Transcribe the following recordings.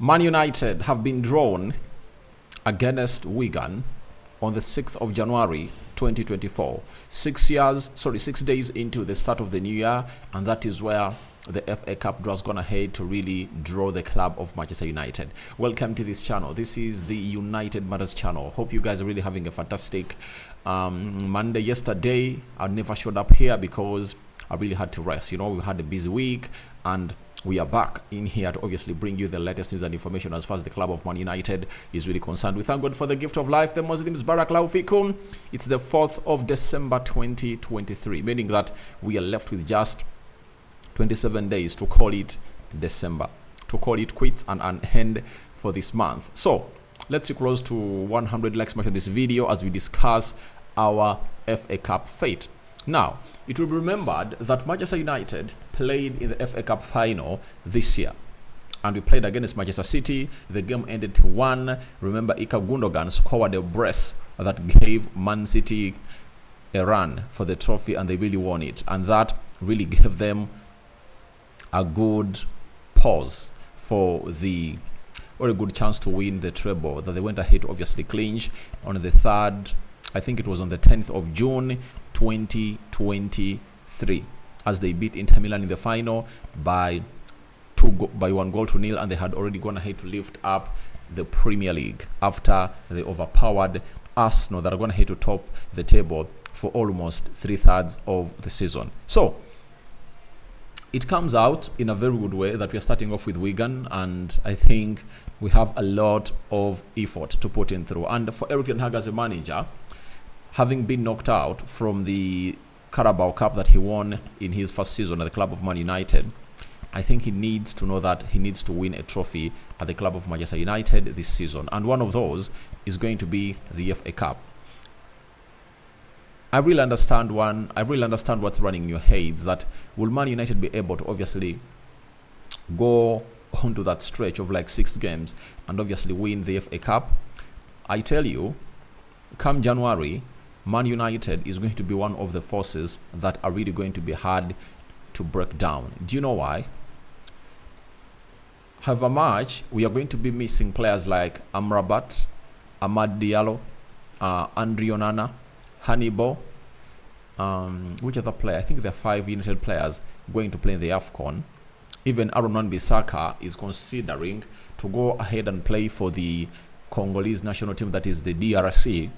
Man United have been drawn against Wigan on the 6th of January 2024. 6 days into the start of the new year, and that is where the FA Cup draw has gone ahead to really draw the club of Manchester United. Welcome to this channel. This is the United Matters channel. Hope you guys are really having a fantastic Monday. Yesterday, I never showed up here because I really had to rest. You know, we had a busy week, and we are back in here to obviously bring you the latest news and information as far as the club of Man United is really concerned. We thank God for the gift of life. The Muslims, Barakallahu Fikum. It's the 4th of December 2023, meaning that we are left with just 27 days to call it December, to call it quits and an end for this month. So let's see close to 100 likes much on this video as we discuss our FA Cup fate. Now, it will be remembered that Manchester United played in the FA Cup final this year, and we played against Manchester City. The game ended 1. Remember, Ika Gundogan scored a brace that gave Man City a run for the trophy, and they really won it, and that really gave them a good pause for the or a good chance to win the treble that they went ahead to obviously clinch on the 3rd, I think it was on the 10th of June 2023, as they beat Inter Milan in the final by 1-0, and they had already gone ahead to lift up the Premier League after they overpowered Arsenal that are going ahead to top the table for almost 3/3 of the season. So it comes out in a very good way that we are starting off with Wigan, and I think we have a lot of effort to put in through. And for Erik ten Hag as a manager, having been knocked out from the Carabao Cup that he won in his first season at the club of Man United, I think he needs to know that he needs to win a trophy at the club of Manchester United this season. And one of those is going to be the FA Cup. I really understand what's running in your heads, that will Man United be able to obviously go onto that stretch of like 6 games and obviously win the FA Cup? I tell you, come January, Man United is going to be one of the forces that are really going to be hard to break down. Do you know why? However much we are going to be missing players like Amrabat, Amad Diallo, Andre Onana, Hannibal, which other player? I think there are 5 United players going to play in the AFCON. Even Aaron Wan-Bissaka is considering to go ahead and play for the Congolese national team, that is the DRC.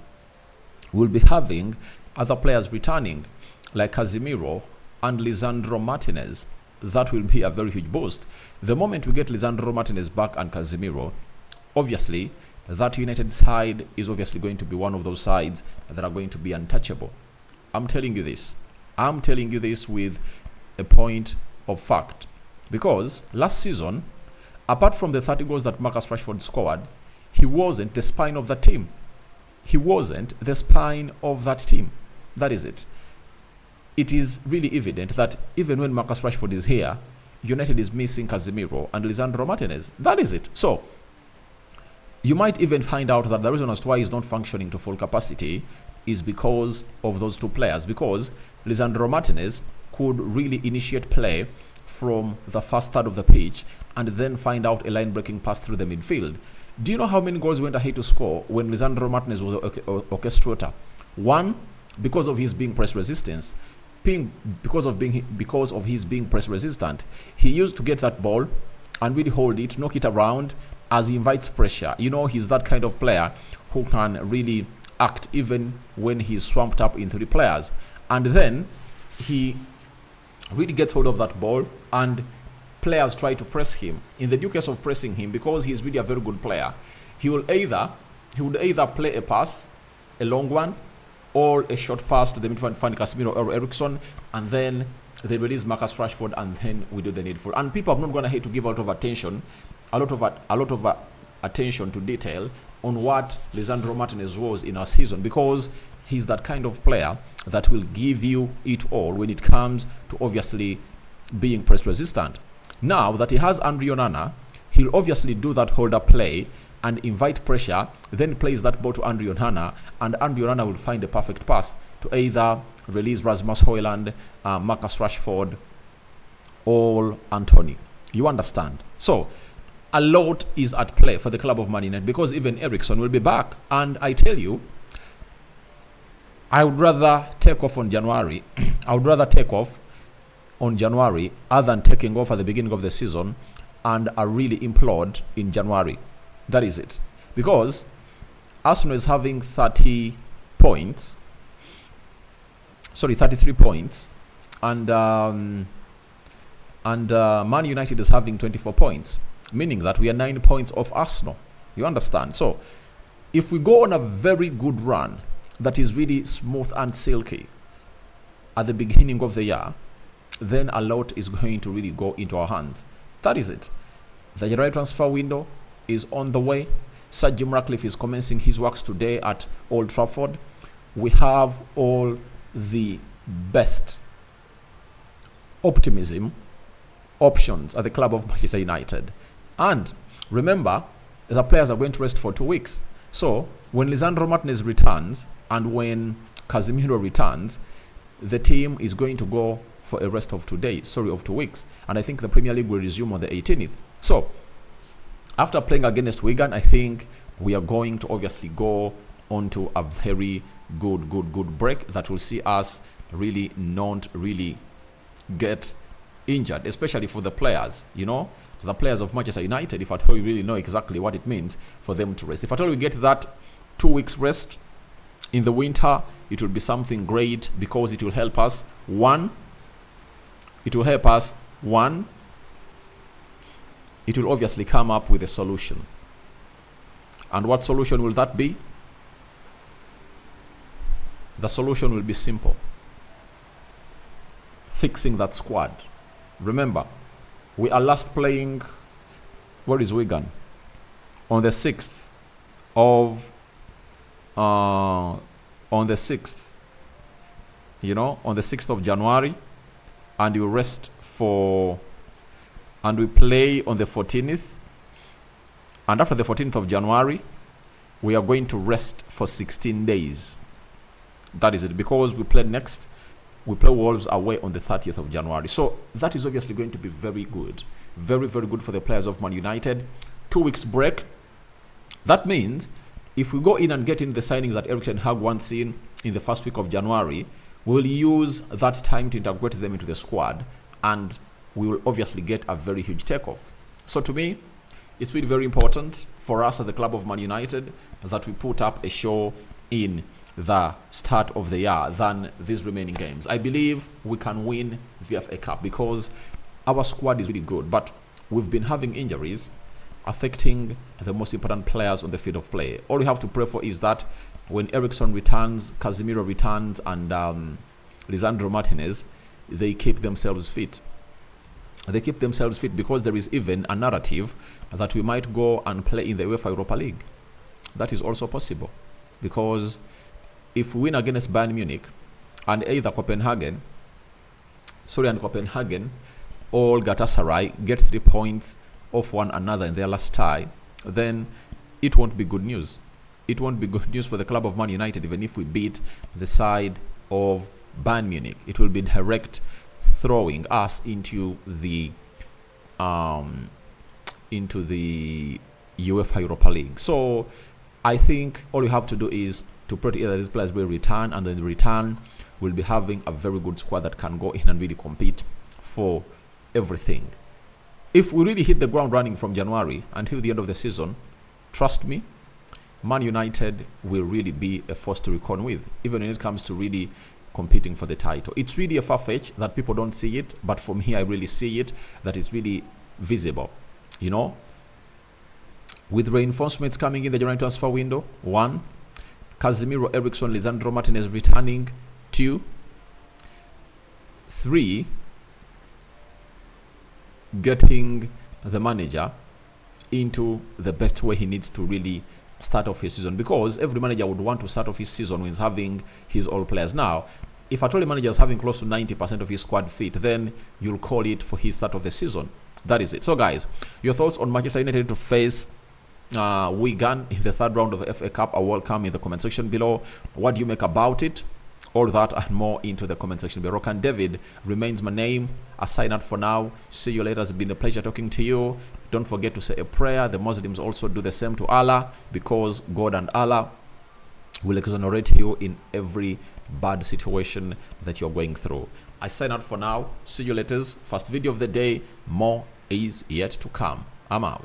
We'll be having other players returning like Casemiro and Lisandro Martinez. That will be a very huge boost. The moment we get Lisandro Martinez back and Casemiro, obviously that United side is obviously going to be one of those sides that are going to be untouchable. I'm telling you this. I'm telling you this with a point of fact, because last season, apart from the 30 goals that Marcus Rashford scored, he wasn't the spine of that team. He wasn't the spine of that team. That is it. It is really evident that even when Marcus Rashford is here, United is missing Casemiro and Lisandro Martinez. That is it. So you might even find out that the reason as to why he's not functioning to full capacity is because of those 2 players, because Lisandro Martinez could really initiate play from the first third of the pitch and then find out a line-breaking pass through the midfield. Do you know how many goals he went ahead to score when Lisandro Martinez was the orchestrator? 1, because of his being press resistance. Because of his being press resistant, he used to get that ball and really hold it, knock it around as he invites pressure. You know, he's that kind of player who can really act even when he's swamped up in 3 players. And then he really gets hold of that ball and players try to press him. In the due case of pressing him, because he's really a very good player, he would either play a pass, a long one, or a short pass to the midfield, find Casemiro or Eriksen, and then they release Marcus Rashford, and then we do the needful. And people have not gone ahead to give a lot of attention to detail on what Lisandro Martinez was in our season, because he's that kind of player that will give you it all when it comes to obviously being press resistant. Now that he has Andre Onana, he'll obviously do that hold-up play and invite pressure, then plays that ball to Andre Onana, and Andre Onana will find a perfect pass to either release Rasmus Højlund, Marcus Rashford, or Anthony. You understand? So a lot is at play for the club of Man United, because even Eriksen will be back. And I tell you, I would rather take off on January. I would rather take off on January other than taking off at the beginning of the season and really implode in January. That is it. Because Arsenal is having 33 points. And Man United is having 24 points. Meaning that we are 9 points off Arsenal. You understand? So, if we go on a very good run that is really smooth and silky at the beginning of the year, then a lot is going to really go into our hands. That is it. The January transfer window is on the way. Sir Jim Ratcliffe is commencing his works today at Old Trafford. We have all the best optimism options at the club of Manchester United. And remember, the players are going to rest for 2 weeks. So when Lisandro Martinez returns and when Casemiro returns, the team is going to go for a rest of 2 weeks. And I think the Premier League will resume on the 18th. So after playing against Wigan, I think we are going to obviously go onto a very good break that will see us really not really get injured, especially for the players, the players of Manchester United. If at all you really know exactly what it means for them to rest, if at all we get that 2 weeks rest in the winter, it will be something great, because it will help us it will obviously come up with a solution. And what solution will that be? The solution will be simple: fixing that squad. Remember, we are last playing, where is Wigan? On the 6th of January, and you rest and we play on the 14th, and after the 14th of January, we are going to rest for 16 days. That is it, because we play Wolves away on the 30th of January. So that is obviously going to be very good. Very, very good for the players of Man United. 2 weeks break. That means if we go in and get in the signings that Erik ten Hag wants in the first week of January, we will use that time to integrate them into the squad, and we will obviously get a very huge takeoff. So to me, it's really very important for us at the club of Man United that we put up a show in the start of the year than these remaining games. I believe we can win the FA Cup because our squad is really good, but we've been having injuries affecting the most important players on the field of play. All we have to pray for is that when Eriksen returns, Casemiro returns, and Lisandro Martinez, they keep themselves fit. They keep themselves fit, because there is even a narrative that we might go and play in the UEFA Europa League. That is also possible, because if we win against Bayern Munich and either Copenhagen or Galatasaray get 3 points off one another in their last tie, then it won't be good news. It won't be good news for the club of Man United, even if we beat the side of Bayern Munich. It will be direct throwing us into the UEFA Europa League. So I think all you have to do is to pray to either these players will return, and then the return will be having a very good squad that can go in and really compete for everything. If we really hit the ground running from January until the end of the season, trust me, Man United will really be a force to reckon with, even when it comes to really competing for the title. It's really a far-fetched that people don't see it, but for me, I really see it, that is really visible. With reinforcements coming in the January transfer window, 1, Casemiro, Eriksen, Lisandro Martinez returning, 2, 3, getting the manager into the best way he needs to really start off his season, because every manager would want to start off his season when he's having his all players. Now, if at all the manager is having close to 90% of his squad fit, then you'll call it for his start of the season. That is it. So guys, your thoughts on Manchester United to face Wigan in the third round of the FA Cup are welcome in the comment section below. What do you make about it? All that and more into the comment section below. Rokan David remains my name. I sign out for now. See you later. It's been a pleasure talking to you. Don't forget to say a prayer. The Muslims also do the same to Allah, because God and Allah will exonerate you in every bad situation that you're going through. I sign out for now. See you later. First video of the day. More is yet to come. I'm out.